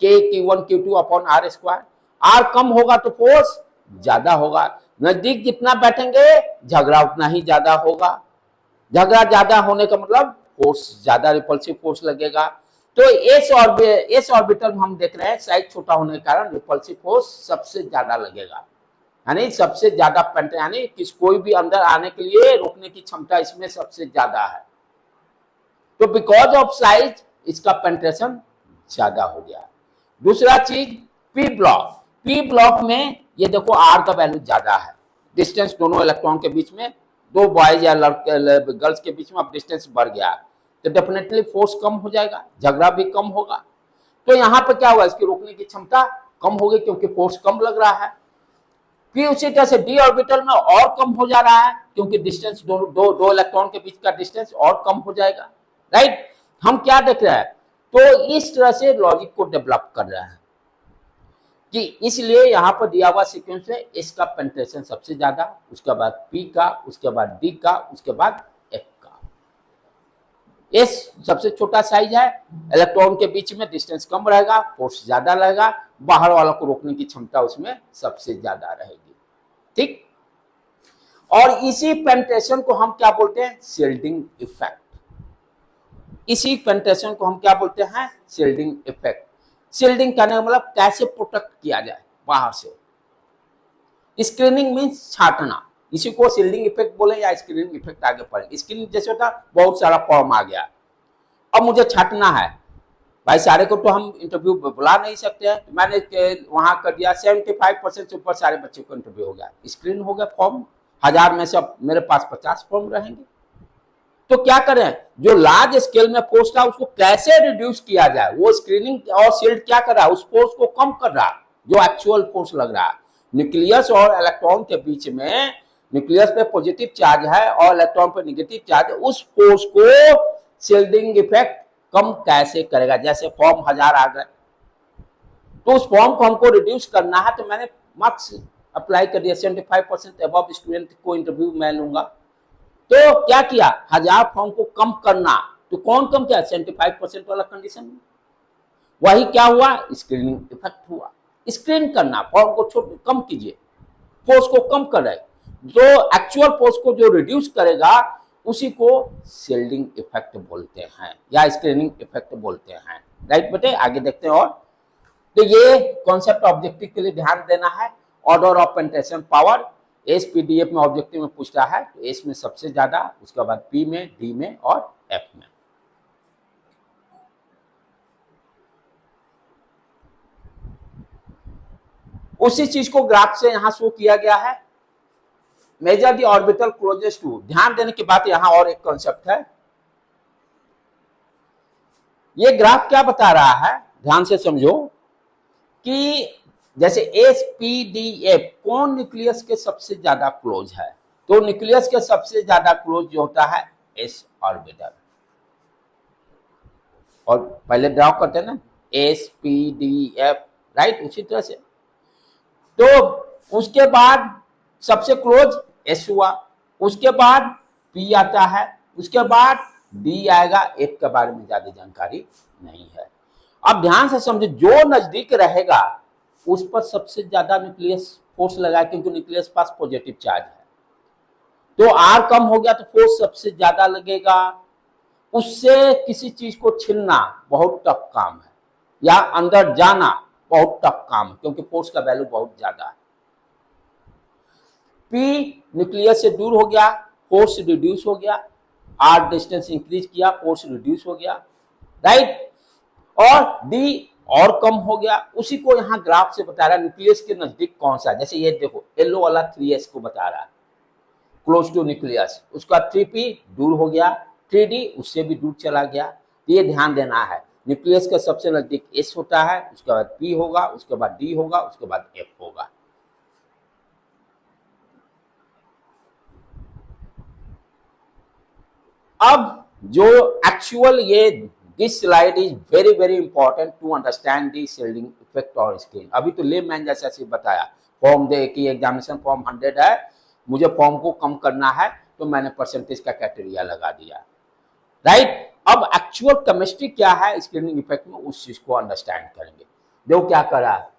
के Q1 Q2 upon r square. R कम होगा तो फोर्स ज्यादा होगा, नजदीक जितना बैठेंगे झगड़ा उतना ही ज्यादा होगा, झगड़ा ज्यादा होने का मतलब फोर्स ज्यादा, रिपल्सिव फोर्स लगेगा। तो एस ऑर्बिटल में हम देख रहे हैं साइज छोटा होने के कारण रिपल्सिव फोर्स सबसे ज्यादा लगेगा, यानी सबसे ज्यादा यानी किस कोई भी अंदर आने के लिए रोकने की क्षमता इसमें सबसे ज्यादा है। तो बिकॉज ऑफ साइज इसका पेंट्रेशन ज्यादा हो गया। दूसरा चीज पी ब्लॉक, पी ब्लॉक में ये देखो आर का वैल्यू ज्यादा है, डिस्टेंस दोनों इलेक्ट्रॉन के बीच में, दो बॉयज या गर्ल्स के बीच में अब डिस्टेंस बढ़ गया, तो डेफिनेटली फोर्स कम हो जाएगा, झगड़ा भी कम होगा। तो यहाँ पे क्या हुआ, इसकी रोकने की क्षमता कम हो गई क्योंकि फोर्स कम लग रहा है। फिर उसी तरह से डी ऑर्बिटल में और कम हो जा रहा है क्योंकि डिस्टेंस दो इलेक्ट्रॉन के बीच का डिस्टेंस और कम हो जाएगा, राइट। हम क्या देख रहे हैं, तो इस तरह से लॉजिक को डेवलप कर रहे हैं कि इसलिए यहां पर दिया हुआ सीक्वेंस में एस का पेंट्रेशन सबसे ज्यादा, उसके बाद पी का, उसके बाद डी का, उसके बाद एफ का। एस सबसे छोटा साइज है, इलेक्ट्रॉन के बीच में डिस्टेंस कम रहेगा, फोर्स ज्यादा रहेगा, बाहर वालों को रोकने की क्षमता उसमें सबसे ज्यादा रहेगी, ठीक। और इसी पेंट्रेशन को हम क्या बोलते हैं, शील्डिंग इफेक्ट। इसी पेंट्रेशन को हम क्या बोलते हैं, शील्डिंग इफेक्ट। शील्डिंग करने का मतलब कैसे प्रोटेक्ट किया जाए बाहर से। स्क्रीनिंग मीन्स छांटना, इसी को शील्डिंग इफेक्ट बोले या स्क्रीनिंग इफेक्ट आगे पढ़ेंगे। स्क्रीनिंग जैसे होता बहुत सारा फॉर्म आ गया, अब मुझे छांटना है भाई, सारे को तो हम इंटरव्यू बुला नहीं सकते हैं, तो मैंने वहां कर दिया 75% से ऊपर सारे बच्चों को इंटरव्यू हो गया, स्क्रीन हो गया फॉर्म, 1000 में से अब मेरे पास 50 फॉर्म रहेंगे। तो क्या करें, जो लार्ज स्केल में पोस्ट है उसको कैसे रिड्यूस किया जाए। वो स्क्रीनिंग और शील्ड क्या कर रहा है, उस फोर्स को कम कर रहा है जो एक्चुअल फोर्स लग रहा है। न्यूक्लियस और इलेक्ट्रॉन के बीच में, न्यूक्लियस पे पॉजिटिव चार्ज है और इलेक्ट्रॉन पे नेगेटिव चार्ज है, उस फोर्स को शील्डिंग इफेक्ट कम कैसे करेगा। जैसे फॉर्म 1000 आ गए, तो उस फॉर्म को हमको रिड्यूस करना है, तो मैंने मार्क्स अप्लाई कर दिया, 75% अबव स्टूडेंट को इंटरव्यू मैं लूंगा। तो क्या किया, 1000 फॉर्म को कम करना, तो कौन कम किया, 75% वाला कंडीशन में। वही क्या हुआ, स्क्रीनिंग इफेक्ट हुआ। स्क्रीन करना, फॉर्म को कम कीजिए, फोर्स को कम कर रहे, जो एक्चुअल फोर्स को जो रिड्यूस करेगा उसी को शील्डिंग इफेक्ट बोलते हैं या स्क्रीनिंग इफेक्ट बोलते हैं। राइट बेटे, आगे देखते हैं। और तो ये कॉन्सेप्ट ऑब्जेक्टिव के लिए ध्यान देना है। Order of penetration power, S PDF में ऑब्जेक्टिव में पूछता है, तो एस में सबसे ज्यादा, उसके बाद पी में, डी में और एफ में। उसी चीज को ग्राफ से यहां शो किया गया है। Major the orbital closest to, ध्यान देने की बात यहां और एक कॉन्सेप्ट है। ये ग्राफ क्या बता रहा है, ध्यान से समझो कि जैसे एस पी डी एफ कौन न्यूक्लियस के सबसे ज्यादा क्लोज है, तो न्यूक्लियस के सबसे ज्यादा क्लोज जो होता है एस ऑर्बिटल। और पहले ड्रॉ करते हैं ना, S P D F, right, उसी तरह से। तो उसके बाद सबसे क्लोज एस हुआ, उसके बाद पी आता है, उसके बाद डी आएगा, एफ के बारे में ज्यादा जानकारी नहीं है। अब ध्यान से समझो, जो नजदीक रहेगा उस पर सबसे ज्यादा न्यूक्लियस फोर्स लगा, क्योंकि न्यूक्लियस पास पॉजिटिव चार्ज है। तो आर कम हो गया तो फोर्स सबसे ज्यादा लगेगा। उससे किसी चीज को छीनना बहुत टफ काम है, या अंदर जाना बहुत टफ काम है, क्योंकि फोर्स का वैल्यू बहुत ज्यादा है। पी न्यूक्लियस से दूर हो गया, फोर्स रिड्यूस हो गया, आर डिस्टेंस इंक्रीज किया, फोर्स रिड्यूस हो गया, राइट। और डी और कम हो गया। उसी को यहां ग्राफ से बता रहा है न्यूक्लियस के नजदीक कौन सा। जैसे ये देखो, येलो वाला 3s को बता रहा है क्लोज टू न्यूक्लियस, उसका 3p दूर हो गया, 3d उससे भी दूर चला गया। तो ये ध्यान देना है, न्यूक्लियस के सबसे नजदीक s होता है, उसके बाद p होगा, उसके बाद d होगा, उसके बाद f होगा। अब जो एक्चुअल ये this slide is very very important to understand the shielding effect और स्क्रीन। अभी तो लेमैन जैसा सिर्फ बताया, फॉर्म दे कि एग्जामिनेशन फॉर्म 100 है, मुझे फॉर्म को कम करना है, तो मैंने परसेंटेज का क्राइटेरिया लगा दिया, राइट। अब एक्चुअल केमिस्ट्री क्या है स्क्रीनिंग इफेक्ट में, उस चीज को अंडरस्टैंड करेंगे। देखो क्या कर रहा है,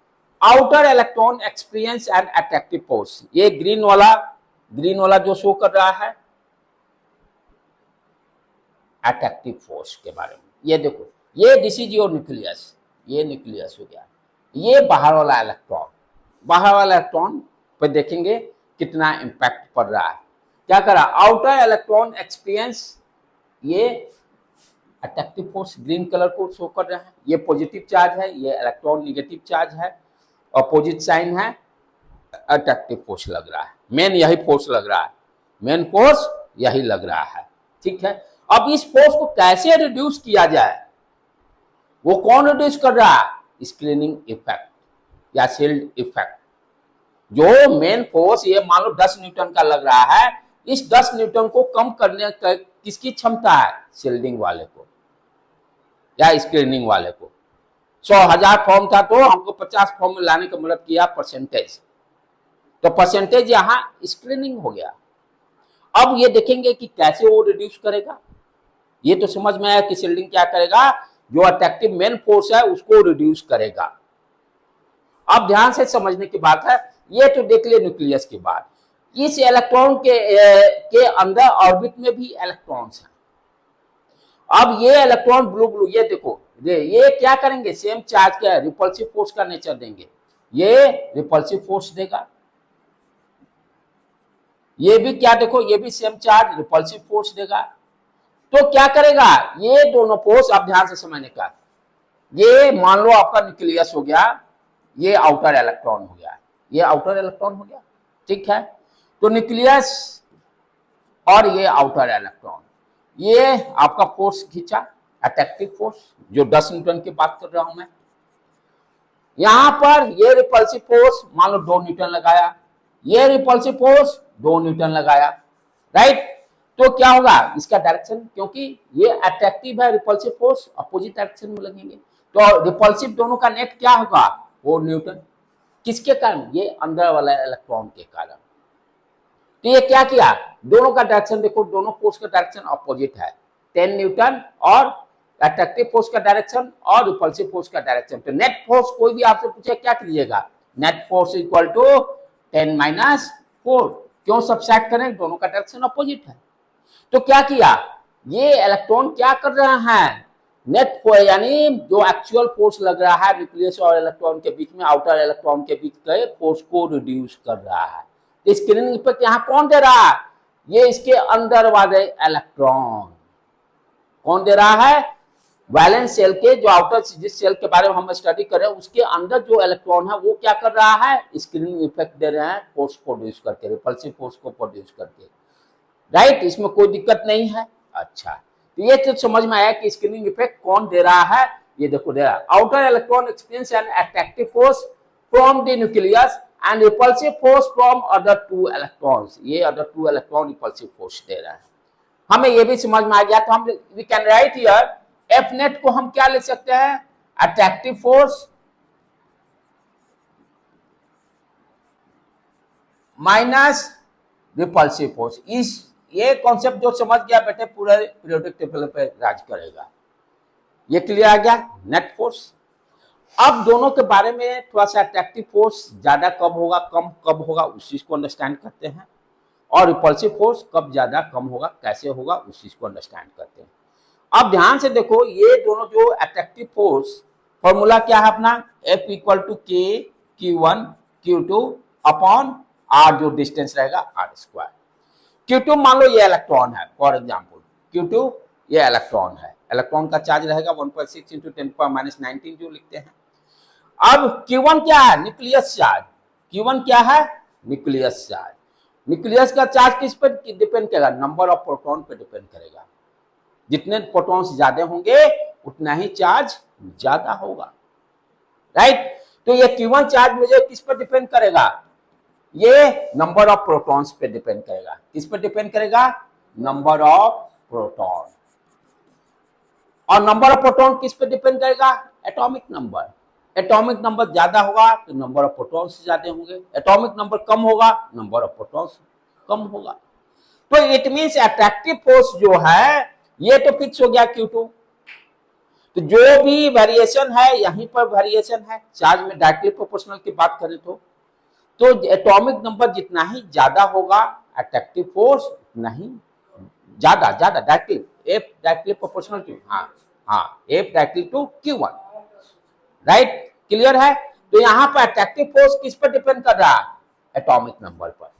outer electron experience and attractive force. ये ग्रीन वाला जो शो कर रहा है अट्रैक्टिव फोर्स के बारे में। ये देखो, ये दिस इज योर न्यूक्लियस, ये न्यूक्लियस हो गया, ये बाहर वाला इलेक्ट्रॉन पे देखेंगे कितना इंपैक्ट पड़ रहा है। क्या करा, आउटर इलेक्ट्रॉन एक्सपीरियंस, ये अट्रैक्टिव फोर्स ग्रीन कलर को शो कर रहा है, ये पॉजिटिव चार्ज है, ये इलेक्ट्रॉन निगेटिव चार्ज है, अपोजिट साइन है, अट्रैक्टिव फोर्स लग रहा है। मेन यही फोर्स लग रहा है, मेन फोर्स यही लग रहा है, ठीक है। अब इस फोर्स को कैसे रिड्यूस किया जाए, वो कौन रिड्यूस कर रहा है, स्क्रीनिंग इफेक्ट या शील्ड इफेक्ट। जो मेन फोर्स ये मान लो 10 न्यूटन का लग रहा है, इस 10 न्यूटन को कम करने का किसकी क्षमता है, शील्डिंग वाले को या स्क्रीनिंग वाले को। 100,000 फॉर्म था तो हमको 50 फॉर्म में लाने का मदद किया परसेंटेज, तो परसेंटेज यहां स्क्रीनिंग हो गया। अब ये देखेंगे कि कैसे वो रिड्यूस करेगा। ये तो समझ में आया कि शील्डिंग क्या करेगा, जो अट्रैक्टिव मेन फोर्स है उसको रिड्यूस करेगा। अब ध्यान से समझने की बात है, ये तो देख लिया न्यूक्लियस की बात। इस इलेक्ट्रॉन के अंदर ऑर्बिट में भी इलेक्ट्रॉन्स हैं। अब ये इलेक्ट्रॉन ब्लू, ये देखो, ये क्या करेंगे, सेम चार्ज क्या है, रिपल्सिव फोर्स का नेचर देंगे, ये रिपल्सिव फोर्स देगा, ये भी क्या देखो, ये भी सेम चार्ज रिपल्सिव फोर्स देगा। तो क्या करेगा, ये दोनों फोर्स, आप ध्यान से समझने का, ये मान लो आपका न्यूक्लियस हो गया, ये आउटर इलेक्ट्रॉन हो गया, ये आउटर इलेक्ट्रॉन हो गया, ठीक है। तो न्यूक्लियस और ये आउटर इलेक्ट्रॉन, ये आपका फोर्स खींचा, अट्रैक्टिव फोर्स, जो 10 न्यूटन की बात कर रहा हूं मैं। यहां पर ये रिपल्सिव फोर्स मान लो 2 न्यूटन लगाया, ये रिपल्सिव फोर्स 2 न्यूटन लगाया, राइट। तो क्या होगा इसका डायरेक्शन, क्योंकि ये अट्रैक्टिव है, रिपल्सिव फोर्स अपोजिट डायरेक्शन में लगेंगे, तो रिपल्सिव दोनों का नेट क्या होगा, 4 न्यूटन। किसके कारण, ये अंदर वाला इलेक्ट्रॉन के कारण। तो ये क्या किया, दोनों का डायरेक्शन देखो, दोनों फोर्स का डायरेक्शन अपोजिट है, 10 न्यूटन और अट्रैक्टिव फोर्स का डायरेक्शन और रिपल्सिव फोर्स का डायरेक्शन। तो नेट फोर्स कोई भी आपसे पूछे क्या कीजिएगा, net force equal to 10 minus 4। क्यों सब्ट्रैक्ट करें, दोनों का डायरेक्शन अपोजिट है। तो क्या किया, ये इलेक्ट्रॉन क्या कर रहा है, नेट फोर्स यानी जो एक्चुअल फोर्स लग रहा है न्यूक्लियस और इलेक्ट्रॉन के बीच में, आउटर इलेक्ट्रॉन के बीच के फोर्स को रिड्यूस कर रहा है। तो स्क्रीनिंग इफेक्ट यहां कौन दे रहा है, ये इसके अंदर वाले इलेक्ट्रॉन। कौन दे रहा है, वैलेंस सेल के, जो आउटर जिस सेल के बारे में हम स्टडी कर रहे हैं उसके अंदर जो इलेक्ट्रॉन है वो क्या कर रहा है, स्क्रीनिंग इफेक्ट दे रहे हैं, फोर्स प्रोड्यूस करके, रिपल्सिव फोर्स को प्रोड्यूस करके, राइट। इसमें कोई दिक्कत नहीं है। अच्छा, तो ये तो समझ में आया कि स्क्रीनिंग इफेक्ट कौन दे रहा है, ये देखो दे रहा है, outer electron experience an attractive force from the nucleus and repulsive force from other 2 electrons. ये अदर 2 इलेक्ट्रॉन रिपल्सिव फोर्स दे रहा है। हमें ये भी समझ में आ गया, तो हम we can write here F net को हम क्या ले सकते हैं, attractive force minus repulsive force. इस ये कॉन्सेप्ट जो समझ गया बेटे पूरे पीरियोडिक टेबल पे राज करेगा। ये क्लियर आ गया, नेट फोर्स। अब दोनों के बारे में थोड़ा सा, अट्रैक्टिव फोर्स ज्यादा कब होगा, कम कब होगा, उस चीज को अंडरस्टैंड करते हैं, और रिपल्सिव फोर्स कब ज्यादा कम होगा, कैसे होगा, उस चीज को अंडरस्टैंड करते हैं। अब ध्यान से देखो, ये दोनों जो अट्रैक्टिव फोर्स, फॉर्मूला क्या है अपना, F इक्वल टू के Q1 Q2 अपॉन R, जो डिस्टेंस रहेगा R²। Q2 मान लो ये इलेक्ट्रॉन है, फॉर एग्जाम्पल Q2 ये इलेक्ट्रॉन है, इलेक्ट्रॉन का चार्ज रहेगा 1.6 × 10⁻⁹ जो लिखते हैं। अब Q1 क्या है, न्यूक्लियस चार्ज। Q1 क्या है, न्यूक्लियस चार्ज। न्यूक्लियस का चार्ज किस पर डिपेंड करेगा, नंबर ऑफ प्रोटॉन पे डिपेंड करेगा। जितने प्रोटॉन्स ज्यादा होंगे उतना ही चार्ज ज्यादा होगा, राइट। तो ये Q1 चार्ज मुझे किस पर डिपेंड करेगा, ये नंबर ऑफ प्रोटॉन्स पे डिपेंड करेगा। किस पर डिपेंड करेगा, नंबर ऑफ प्रोटॉन। और नंबर ऑफ प्रोटॉन किस पे डिपेंड करेगा, एटॉमिक नंबर। एटॉमिक नंबर ज्यादा होगा तो नंबर ऑफ प्रोटॉन्स ज्यादा होंगे, एटॉमिक नंबर कम होगा, नंबर ऑफ प्रोटॉन्स कम होगा। तो इट मींस अट्रैक्टिव फोर्स जो है ये तो फिक्स हो गया Q2। तो जो भी वेरिएशन है यहीं पर वेरिएशन है, चार्ज में डायरेक्टली प्रोपोर्शनल की बात करें तो एटॉमिक नंबर जितना ही ज्यादा होगा अट्रैक्टिव फोर्स उतना ही ज्यादा directly, F directly proportional to, F directly to Q1, right. Clear है। तो यहां पर अट्रैक्टिव फोर्स किस पर डिपेंड कर रहा है, एटॉमिक नंबर पर।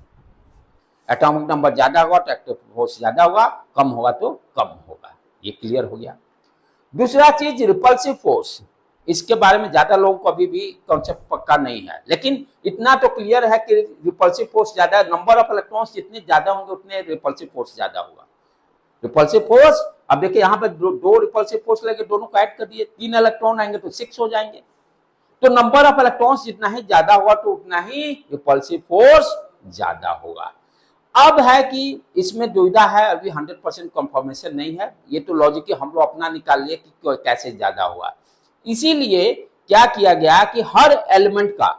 एटॉमिक नंबर ज्यादा होगा तो अट्रैक्टिव फोर्स ज्यादा होगा, कम होगा तो कम होगा। ये क्लियर हो गया। दूसरा चीज रिपल्सिव फोर्स, इसके बारे में ज्यादा लोगों को अभी भी कॉन्सेप्ट पक्का नहीं है, लेकिन इतना तो क्लियर है कि रिपल्सिव फोर्स ज्यादा, नंबर ऑफ इलेक्ट्रॉन्स जितने ज्यादा होंगे उतने रिपल्सिव फोर्स ज्यादा होगा। रिपल्सिव फोर्स, अब देखिए यहाँ पे 2 रिपल्सिव फोर्स लगे, दोनों को ऐड कर दिए, 3 इलेक्ट्रॉन आएंगे तो 6 हो जाएंगे। तो नंबर ऑफ इलेक्ट्रॉन्स जितना ही ज्यादा होगा तो उतना ही रिपल्सिव फोर्स ज्यादा होगा। अब है कि इसमें दुविधा है, अभी 100% कंफर्मेशन नहीं है, ये तो लॉजिक हम लोग अपना निकाल लिए कि कैसे ज्यादा हुआ। इसीलिए क्या किया गया कि हर एलिमेंट का,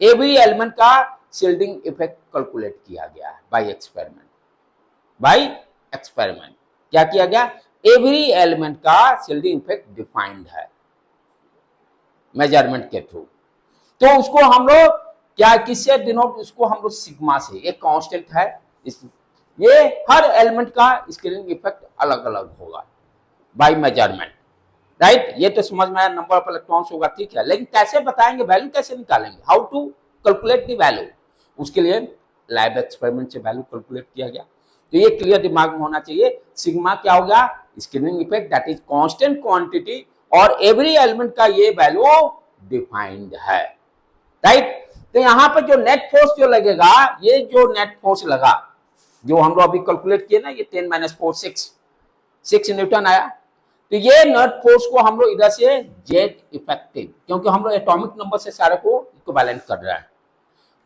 एवरी एलिमेंट का शील्डिंग इफेक्ट कैलकुलेट किया गया है बाय एक्सपेरिमेंट। क्या किया गया, एवरी एलिमेंट का शील्डिंग इफेक्ट डिफाइंड है मेजरमेंट के थ्रू। तो उसको हम लोग क्या, किससे डिनोट, उसको हम लोग सिग्मा से, एक कांस्टेंट है ये हर एलिमेंट का स्केलिंग इफेक्ट अलग अलग होगा बाय मेजरमेंट, राइट। ये तो समझ में आया, नंबर ऑफ इलेक्ट्रॉन्स होगा, ठीक है। लेकिन कैसे बताएंगे, वैल्यू कैसे निकालेंगे, how to calculate the value, उसके लिए लैब एक्सपेरिमेंट से वैल्यू कैलकुलेट किया गया। तो ये क्लियर दिमाग में होना चाहिए। सिग्मा क्या हो गया, screening effect, that is constant quantity और एवरी एलिमेंट का ये वैल्यू डिफाइंड है, राइट। तो यहाँ पर जो नेट फोर्स जो लगेगा, ये जो नेट फोर्स लगा जो हम लोग अभी कैलकुलेट किए ना, ये 10 - 4 6 न्यूटन आया। तो ये नेट फोर्स को हम लोग इधर से जेट इफेक्टिव, क्योंकि हम लोग एटॉमिक नंबर से सारे को इक्विवेलेंट कर रहा है।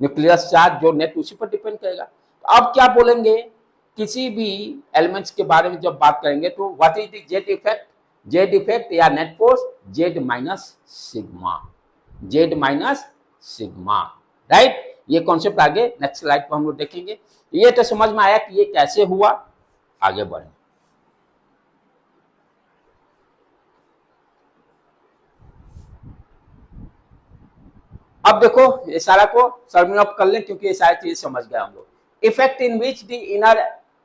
न्यूक्लियस चार्ज जो नेट उसी पर डिपेंड करेगा। तो अब क्या बोलेंगे, किसी भी एलिमेंट्स के बारे में जब बात करेंगे तो what is the Z effect, Z effect या net force, Z minus sigma, Z minus sigma, right. ये कॉन्सेप्ट आगे नेक्स्ट स्लाइड पर हम लोग देखेंगे। ये तो समझ में आया कि ये कैसे हुआ, आगे बढ़े। अब देखो ये सारा को सर्मिंग अप कर लें, क्योंकि ये सारी चीज समझ गए हम लोग। Effect in which the inner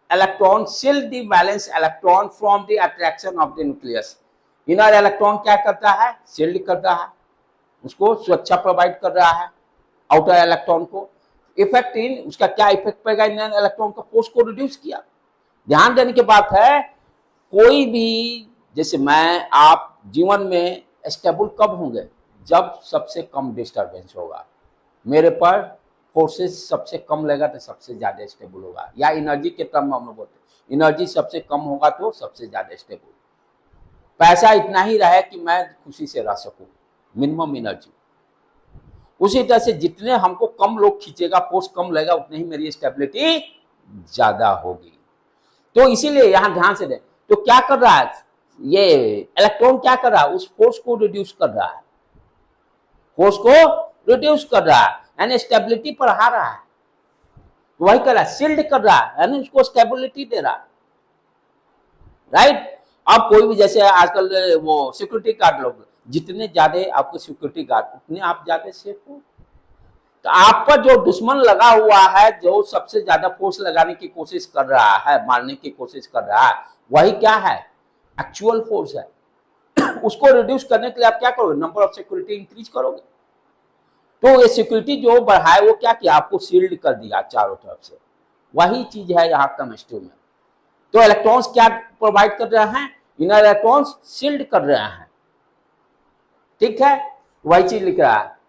electron shield the valence electron from the attraction of the nucleus. Inner electron क्या करता है, शील्ड कर रहा है, उसको सुरक्षा प्रोवाइड कर रहा है आउटर इलेक्ट्रॉन को। इफेक्ट इन, उसका क्या इफेक्ट पड़ेगा, इनर इलेक्ट्रॉन का फोर्स को रिड्यूस किया। ध्यान देने की बात है, कोई भी, जैसे मैं आप जीवन में स्टेबल कब होंगे, जब सबसे कम डिस्टरबेंस होगा, मेरे पर फोर्सेस सबसे कम लगेगा तो सबसे ज्यादा स्टेबल होगा, या एनर्जी के टर्म में हम लोग बोलते हैं, एनर्जी सबसे कम होगा तो सबसे ज्यादा स्टेबल। पैसा इतना ही रहे कि मैं खुशी से रह सकूं, मिनिमम एनर्जी। उसी तरह से जितने हमको कम लोग खींचेगा, फोर्स कम लगेगा, उतनी ही मेरी स्टेबिलिटी ज्यादा होगी। तो इसीलिए यहां ध्यान से दें। तो क्या कर रहा है ये इलेक्ट्रॉन, क्या कर रहा है, उस फोर्स को रिड्यूस कर रहा है, फोर्स को रिड्यूस कर रहा है, यानी स्टेबिलिटी बढ़ा रहा है। वही कर रहा है, शील्ड कर रहा है, यानी उसको स्टेबिलिटी दे रहा है, राइट। अब कोई भी, जैसे आजकल वो सिक्योरिटी गार्ड लोग, जितने ज्यादा आपको सिक्योरिटी गार्ड उतने आप ज्यादा सेफ हो। तो आप पर जो दुश्मन लगा हुआ है, जो सबसे ज्यादा फोर्स लगाने की कोशिश कर रहा है, मारने की कोशिश कर रहा है, वही क्या है, एक्चुअल फोर्स है। उसको रिड्यूस करने के लिए आप क्या करोगे, नंबर ऑफ सिक्योरिटी इंक्रीज करोगे। तो ये सिक्योरिटी जो बढ़ाए, वो क्या किया, आपको शील्ड कर दिया चारों तरफ से। वही चीज है यहाँ केमिस्ट्री में। तो इलेक्ट्रॉन्स क्या प्रोवाइड कर रहे हैं, इनर इलेक्ट्रॉन्स शील्ड कर रहे हैं, ठीक है, वही चीज लिख रहा है।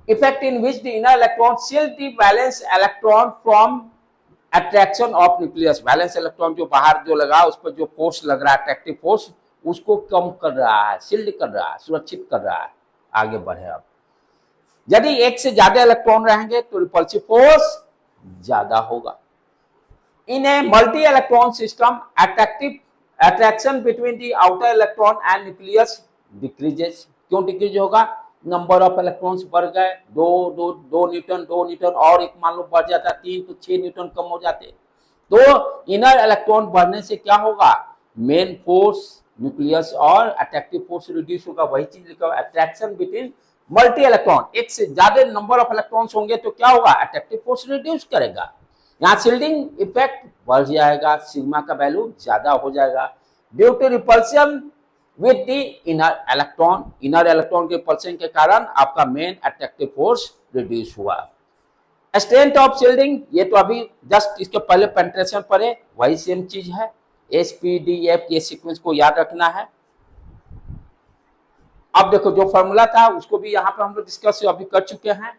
Effect in which the inner electron shield the valence electron from attraction of nucleus. Valence electron जो बाहर जो लगा, उस पर जो फोर्स लग रहा है, अट्रैक्टिव फोर्स, उसको कम कर रहा है, शील्ड कर रहा है, सुरक्षित कर रहा है। आगे बढ़े। अब यदि एक से ज्यादा इलेक्ट्रॉन रहेंगे तो रिपल्सिव फोर्स ज्यादा होगा। In a multi electron system attraction between the outer electron and nucleus decreases. क्यों डिक्रीज होगा, नंबर ऑफ इलेक्ट्रॉन्स बढ़ गए, दो न्यूटन और एक मान लो बढ़ जाता 3 तो 6 न्यूटन कम हो जाते। तो इनर इलेक्ट्रॉन बढ़ने से क्या होगा, मेन फोर्स न्यूक्लियस और अट्रैक्टिव फोर्स रिड्यूस होगा। वही चीज लिखा हुआ, अट्रैक्शन बिटवीन मल्टी इलेक्ट्रॉन, एक से ज्यादा नंबर ऑफ इलेक्ट्रॉन्स होंगे तो क्या होगा, अट्रैक्टिव फोर्स रिड्यूस करेगा, यहाँ शील्डिंग इफेक्ट बढ़ जाएगा, सिग्मा का वैल्यू ज्यादा हो जाएगा। Due to repulsion with the inner electron के रिपल्शन के कारण आपका मेन अट्रैक्टिव फोर्स रिड्यूस हुआ। स्ट्रेंथ ऑफ शील्डिंग, ये तो अभी जस्ट इसके पहले पेनिट्रेशन पर है, वही सेम चीज है। SPDF ये सीक्वेंस को याद रखना है। अब देखो जो फॉर्मूला था उसको भी यहाँ पर हम लोग डिस्कस अभी कर चुके हैं।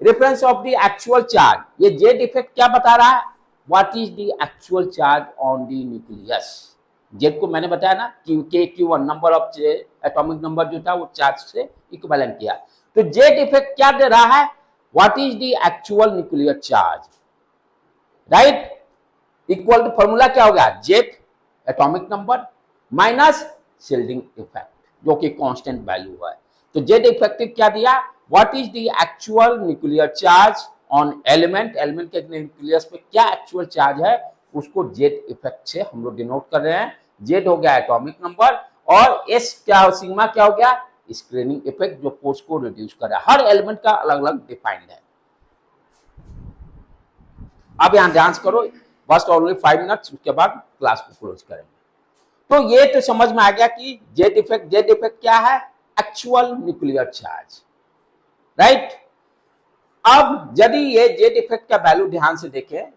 Reference of the actual charge, ये जेड इफेक्ट क्या बता रहा है, what is the actual charge on the nucleus. Z को मैंने बताया ना Q1 number of atomic number जो था वो चार्ज से इक्विवेलेंट किया। तो जेड इफेक्ट क्या दे रहा है, what is the actual nuclear charge, right. Equal to formula क्या होगा, Z atomic number minus shielding effect, जो कि कांस्टेंट वैल्यू है। तो जेड इफेक्टिव क्या दिया, what is the actual nuclear charge on element, element के न्यूक्लियस पे क्या एक्चुअल चार्ज है, उसको जेड इफेक्ट से हम लोग डिनोट कर रहे हैं। जेड हो गया एटॉमिक नंबर और एस क्या हो, सिग्मा क्या हो गया, स्क्रीनिंग इफेक्ट, जो फोर्स को रिड्यूस कर रहा है। हर एलिमेंट का अलग अलग डिफाइंड है। अब यहां ध्यान करो, बस ओनली 5 मिनट्स, उसके बाद क्लास को क्लोज करेंगे। तो ये तो समझ में आ गया कि जेड इफेक्ट क्या है, एक्चुअल न्यूक्लियर चार्ज, राइट। अब यदि ये जेड इफेक्ट का वैल्यू ध्यान से देखें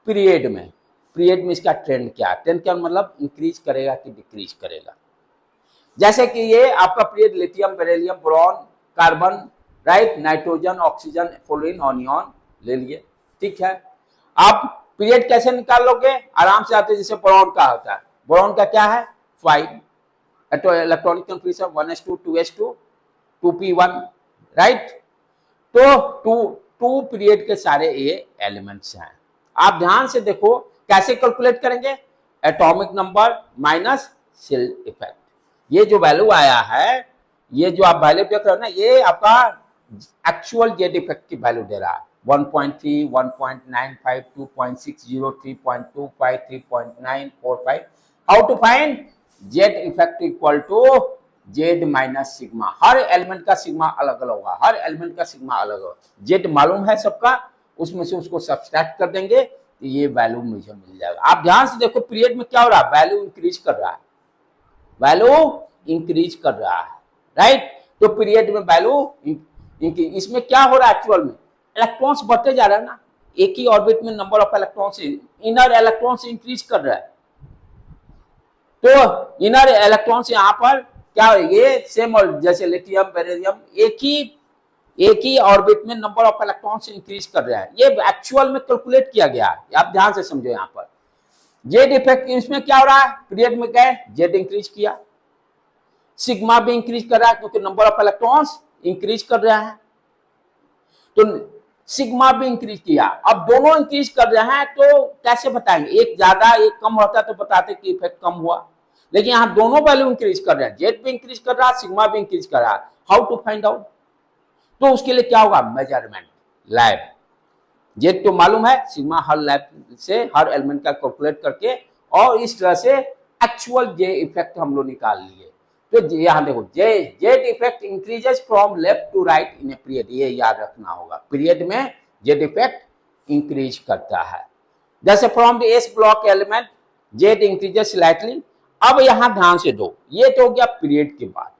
पीरियड में इसका ट्रेंड क्या है, ट्रेंड क्या मतलब इंक्रीज करेगा कि डिक्रीज करेगा। जैसे कि ये आपका period lithium, beryllium, boron, carbon, right, nitrogen, oxygen, fluorine, onion ले लिए, ठीक है। आप पीरियड कैसे निकाल लोगे, आराम से आते जैसे बोरॉन का होता है, बोरॉन का क्या है 5 electronic configuration 1s2 2s2 2p1, right. तो टू पीरियड के सारे ये एलिमेंट्स हैं। आप ध्यान से देखो कैसे कैलकुलेट करेंगे, atomic number minus cell effect. ये जो वैल्यू आया है, ये जो आप वैल्यू देख रहे हो ना, ये आपका एक्चुअल जेड इफेक्ट की वैल्यू दे रहा है 1.3 1.95 2.60 3.25 3.945। How to find Z effect equal to Z minus sigma. हर एलिमेंट का सिग्मा अलग अलग होगा, हर एलिमेंट का सिग्मा अलग होगा। जेड मालूम है सबका, उसमें से उसको सब्सट्रैक्ट कर देंगे तो ये वैल्यू मुझे मिल जाएगा। आप ध्यान से देखो पीरियड में क्या हो रहा है, वैल्यू इंक्रीज कर रहा है, वैल्यू इंक्रीज कर रहा है, राइट। तो पीरियड में वैल्यू इसमें क्या हो रहा है, एक्चुअल में इलेक्ट्रॉन्स बढ़ते जा रहा है ना, एक ही ऑर्बिट में number of electrons, inner electrons increase कर रहा है। तो इनर इलेक्ट्रॉन्स यहाँ पर क्या, ये सेम और जैसे लिथियम, बेरिलियम, एक ही ऑर्बिट में नंबर ऑफ इलेक्ट्रॉन्स इंक्रीज कर रहा है। ये एक्चुअल में कैलकुलेट किया गया है, आप ध्यान से समझो। यहाँ पर जेड इफेक्ट इसमें क्या हो रहा है, पीरियड में क्या है, जेड इंक्रीज किया, सिग्मा भी इंक्रीज कर रहा है क्योंकि नंबर ऑफ इलेक्ट्रॉन्स इंक्रीज कर रहा है, तो सिग्मा भी इंक्रीज किया। अब दोनों इंक्रीज कर रहे हैं तो कैसे बताएंगे, एक ज्यादा एक कम होता तो बताते कि इफेक्ट कम हुआ, लेकिन यहाँ दोनों वैल्यू इंक्रीज कर रहे हैं, जेड भी इंक्रीज कर रहा है, सिग्मा भी इंक्रीज कर रहा है। हाउ टू फाइंड आउट, तो उसके लिए क्या होगा, मेजरमेंट, लैब। जेड तो मालूम है, सिग्मा हर लैब से हर एलिमेंट का कैलकुलेट करके और इस तरह से एक्चुअल जे इफेक्ट हम लोग निकाल लिए। तो यहाँ देखो Z effect increases from left to right in a period, ये याद रखना होगा, पीरियड में जेड इफेक्ट इंक्रीज करता है। जैसे from the S block element Z increases slightly. अब यहां ध्यान से दो, ये तो हो गया पीरियड के बाद।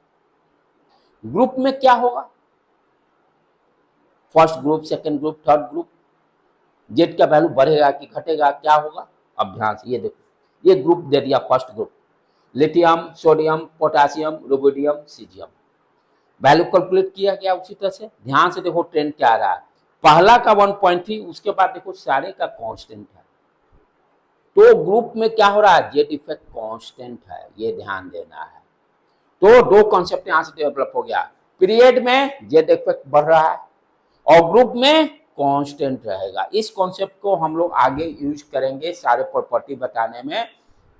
ग्रुप में क्या होगा, first group, second group, third group, Z का वैल्यू बढ़ेगा कि घटेगा, क्या होगा। अब ध्यान से ये देखो, ये ग्रुप दे दिया, first group lithium, sodium, potassium, rubidium, caesium, value calculate किया गया उसी तरह से। ध्यान से देखो ट्रेंड क्या आ रहा है, पहला का 1.3, उसके बाद देखो सारे का कांस्टेंट है। तो ग्रुप में क्या हो रहा है, जेड इफेक्ट कांस्टेंट है, ये ध्यान देना है। तो दो कॉन्सेप्ट यहां से डेवलप हो गया, पीरियड में जेड इफेक्ट बढ़ रहा है और ग्रुप में कांस्टेंट रहेगा। इस कॉन्सेप्ट को हम लोग आगे यूज करेंगे सारे प्रॉपर्टी बताने में,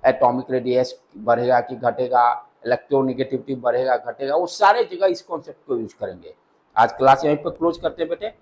एटॉमिक रेडियस बढ़ेगा कि घटेगा, इलेक्ट्रोनेगेटिविटी बढ़ेगा घटेगा, वो सारे जगह इस कॉन्सेप्ट को यूज करेंगे। आज क्लास यहीं पर क्लोज करते हैं बेटे।